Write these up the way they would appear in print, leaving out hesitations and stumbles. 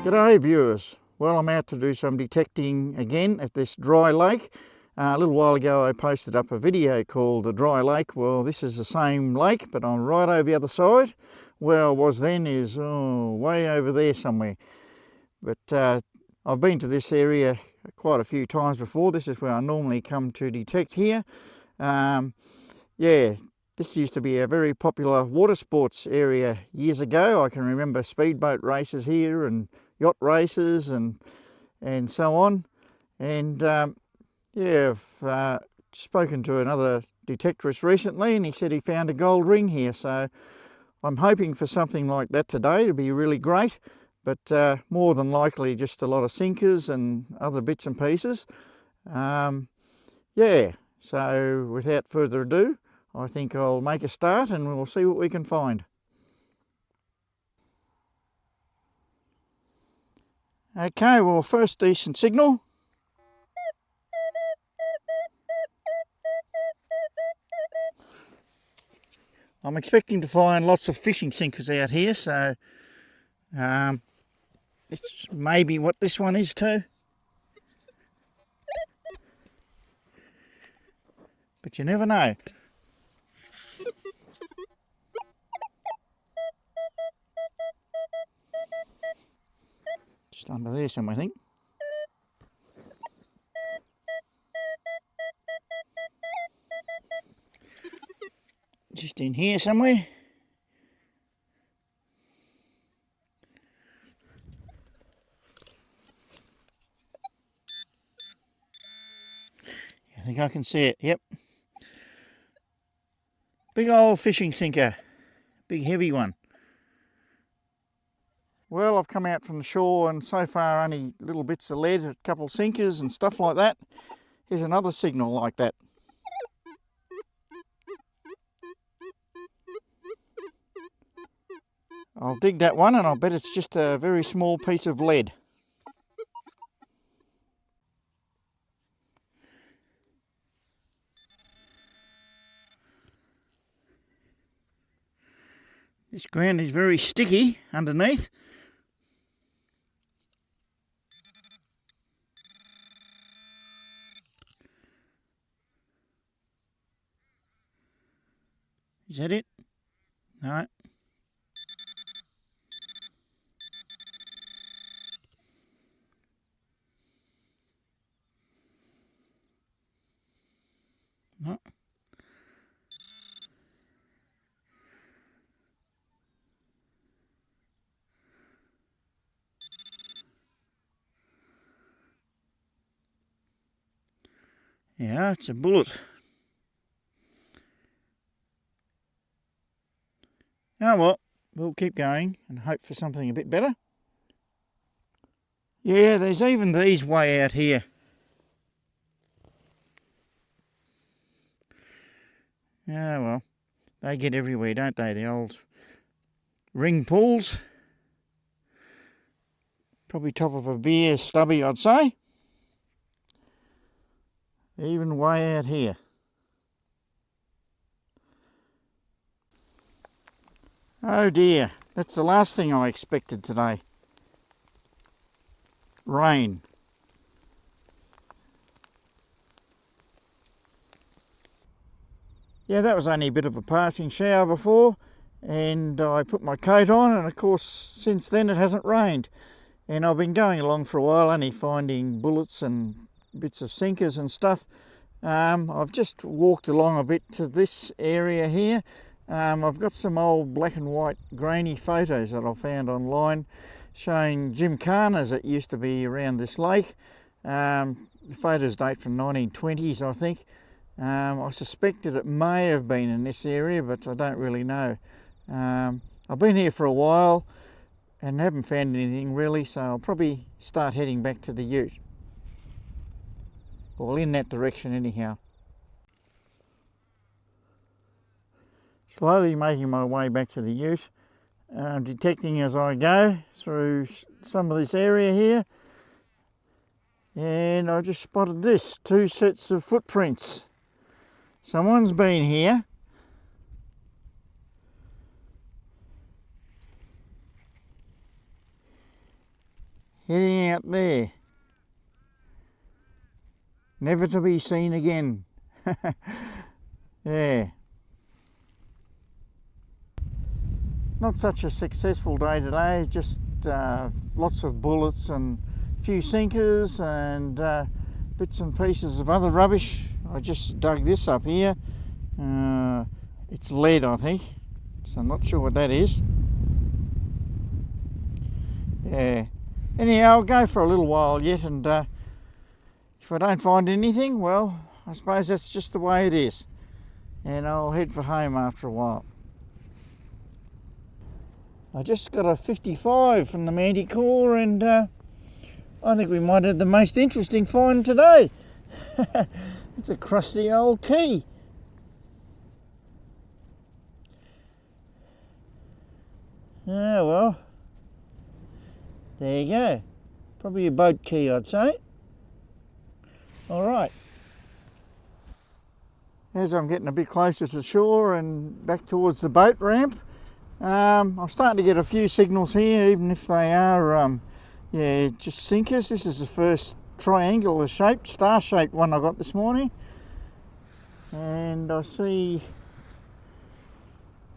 G'day viewers. Well, I'm out to do some detecting again at this dry lake. A little while ago I posted up a video called The Dry Lake. Well, this is the same lake, but I'm right over the other side. Where I was then is way over there somewhere. But I've been to this area quite a few times before. This is where I normally come to detect here. Yeah, this used to be a very popular water sports area years ago. I can remember speedboat races here and yacht races and so on. And yeah, I've spoken to another detectorist recently and he said he found a gold ring here. So I'm hoping for something like that today. It'd be really great, but more than likely just a lot of sinkers and other bits and pieces. Yeah, so without further ado, I think I'll make a start and we'll see what we can find. Okay, well, first decent signal. I'm expecting to find lots of fishing sinkers out here, so it's maybe what this one is too. But you never know. Just under there somewhere, I think. Just in here somewhere. I think I can see it, yep. Big old fishing sinker, big heavy one. Well, I've come out from the shore and so far only little bits of lead, a couple of sinkers and stuff like that. Here's another signal like that. I'll dig that one and I'll bet it's just a very small piece of lead. This ground is very sticky underneath. Is that it? No. No. Yeah, it's a bullet. Oh well, we'll keep going and hope for something a bit better. Yeah, there's even these way out here. Yeah, well, they get everywhere, don't they? The old ring pools. Probably top of a beer stubby, I'd say. Even way out here. Oh dear, that's the last thing I expected today. Rain. Yeah, that was only a bit of a passing shower before, and I put my coat on, and of course since then it hasn't rained. And I've been going along for a while, only finding bullets and bits of sinkers and stuff. I've just walked along a bit to this area here. I've got some old black and white grainy photos that I found online showing gymkhanas that used to be around this lake. The photos date from 1920s, I think. I suspect that it may have been in this area, but I don't really know. I've been here for a while and haven't found anything really, so I'll probably start heading back to the ute. Well, in that direction anyhow. Slowly making my way back to the ute, detecting as I go through some of this area here. And I just spotted this, 2 sets of footprints. Someone's been here. heading out there, never to be seen again. Yeah. Not such a successful day today, just lots of bullets and a few sinkers and bits and pieces of other rubbish. I just dug this up here. It's lead, I think, so I'm not sure what that is. Yeah. Anyhow, I'll go for a little while yet, and if I don't find anything, well, I suppose that's just the way it is. And I'll head for home after a while. I just got a 55 from the Manticore, and I think we might have the most interesting find today. It's a crusty old key. Ah, well, there you go. Probably a boat key, I'd say. All right. As I'm getting a bit closer to shore and back towards the boat ramp, I'm starting to get a few signals here, even if they are, just sinkers. This is the first triangular shaped, star shaped one I got this morning. And I see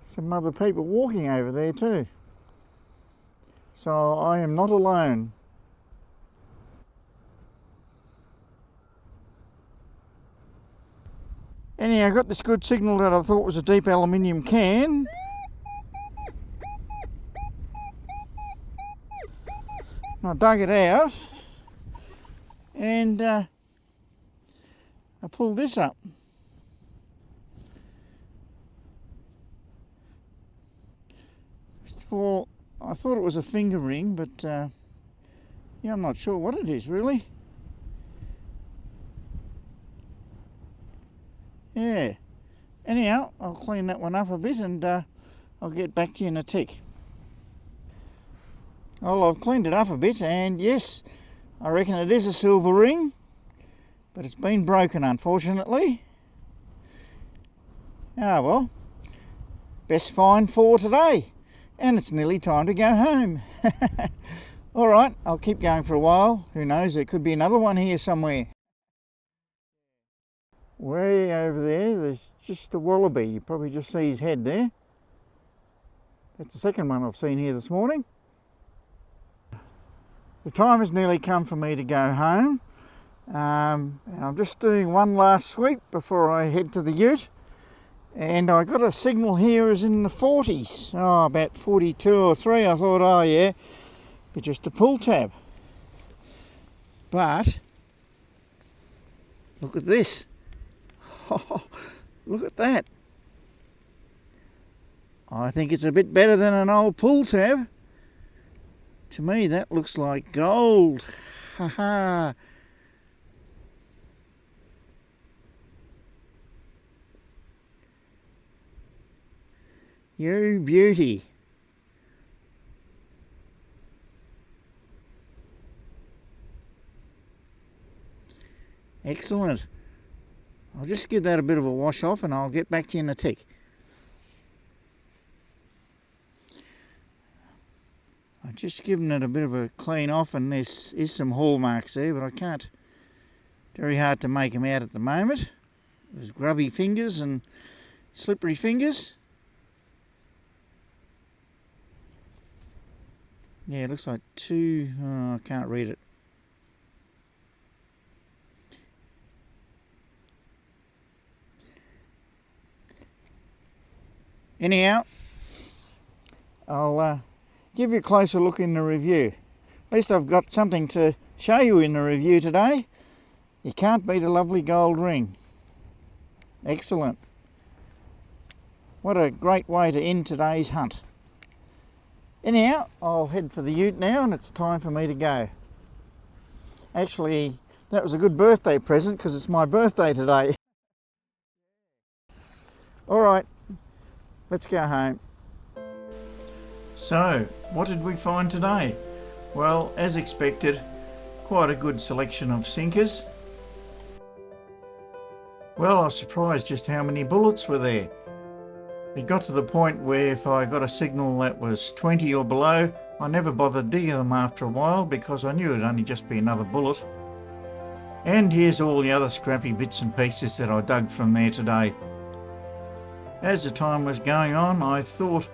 some other people walking over there too. So I am not alone. Anyhow, I got this good signal that I thought was a deep aluminium can. I dug it out and I pulled this up. First of all, I thought it was a finger ring, but I'm not sure what it is really. Yeah. Anyhow, I'll clean that one up a bit and I'll get back to you in a tick. Well, I've cleaned it up a bit, and yes, I reckon it is a silver ring, but it's been broken, unfortunately. Ah, well, best find for today, and it's nearly time to go home. All right, I'll keep going for a while. Who knows, there could be another one here somewhere. Way over there, there's just a wallaby. You probably just see his head there. That's the second one I've seen here this morning. The time has nearly come for me to go home, and I'm just doing one last sweep before I head to the ute, and I got a signal here as in the 40s, about 42 or 3. I thought, oh yeah, but just a pull tab. But look at this. Oh, look at that. I think it's a bit better than an old pull tab. To me, that looks like gold. Ha ha. You beauty. Excellent. I'll just give that a bit of a wash off and I'll get back to you in a tick. I've just given it a bit of a clean off, and there is some hallmarks there, but I can't. Very hard to make them out at the moment. There's grubby fingers and slippery fingers. Yeah, it looks like two. Oh, I can't read it. Anyhow, I'll give you a closer look in the review. At least I've got something to show you in the review today. You can't beat a lovely gold ring. Excellent. What a great way to end today's hunt. Anyhow, I'll head for the ute now, and it's time for me to go. Actually, that was a good birthday present because it's my birthday today. All right, let's go home. So, what did we find today? Well, as expected, quite a good selection of sinkers. Well, I was surprised just how many bullets were there. It got to the point where if I got a signal that was 20 or below, I never bothered digging them after a while because I knew it'd only just be another bullet. And here's all the other scrappy bits and pieces that I dug from there today. As the time was going on, I thought,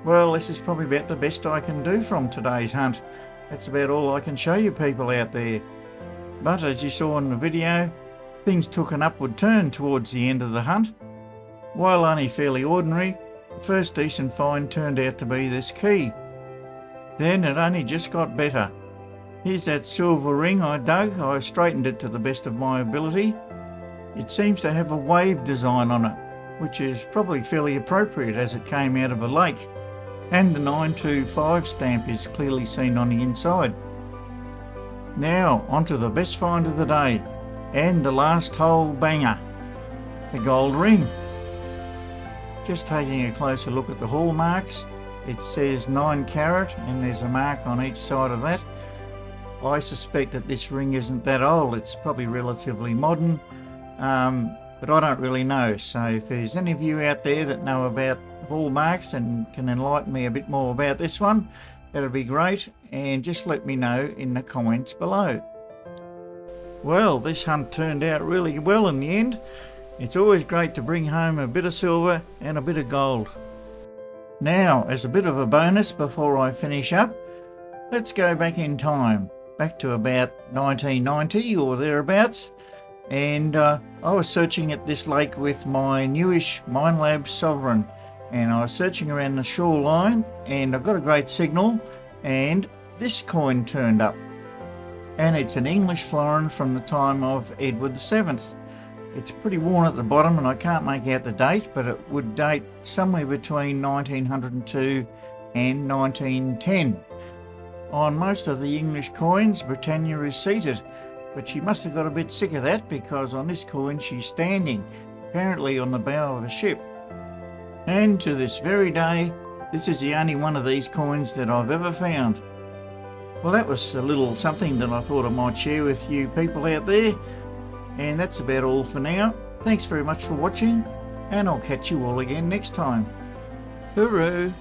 well, this is probably about the best I can do from today's hunt. That's about all I can show you people out there. But as you saw in the video, things took an upward turn towards the end of the hunt. While only fairly ordinary, the first decent find turned out to be this key. Then it only just got better. Here's that silver ring I dug. I straightened it to the best of my ability. It seems to have a wave design on it, which is probably fairly appropriate as it came out of a lake. And the 925 stamp is clearly seen on the inside. Now onto the best find of the day, and the last hole banger, the gold ring. Just taking a closer look at the hallmarks, it says 9 carat and there's a mark on each side of that. I suspect that this ring isn't that old, it's probably relatively modern, but I don't really know. So if there's any of you out there that know about hallmarks and can enlighten me a bit more about this one, that'd be great, and just let me know in the comments below. Well, this hunt turned out really well in the end. It's always great to bring home a bit of silver and a bit of gold. Now, as a bit of a bonus before I finish up, let's go back in time, back to about 1990 or thereabouts, and I was searching at this lake with my newish Minelab Sovereign, and I was searching around the shoreline and I got a great signal and this coin turned up, and it's an English florin from the time of Edward VII. It's pretty worn at the bottom and I can't make out the date, but it would date somewhere between 1902 and 1910. On most of the English coins, Britannia is seated, but she must have got a bit sick of that because on this coin she's standing, apparently on the bow of a ship. And to this very day, this is the only one of these coins that I've ever found. Well, that was a little something that I thought I might share with you people out there. And that's about all for now. Thanks very much for watching, and I'll catch you all again next time. Hooroo!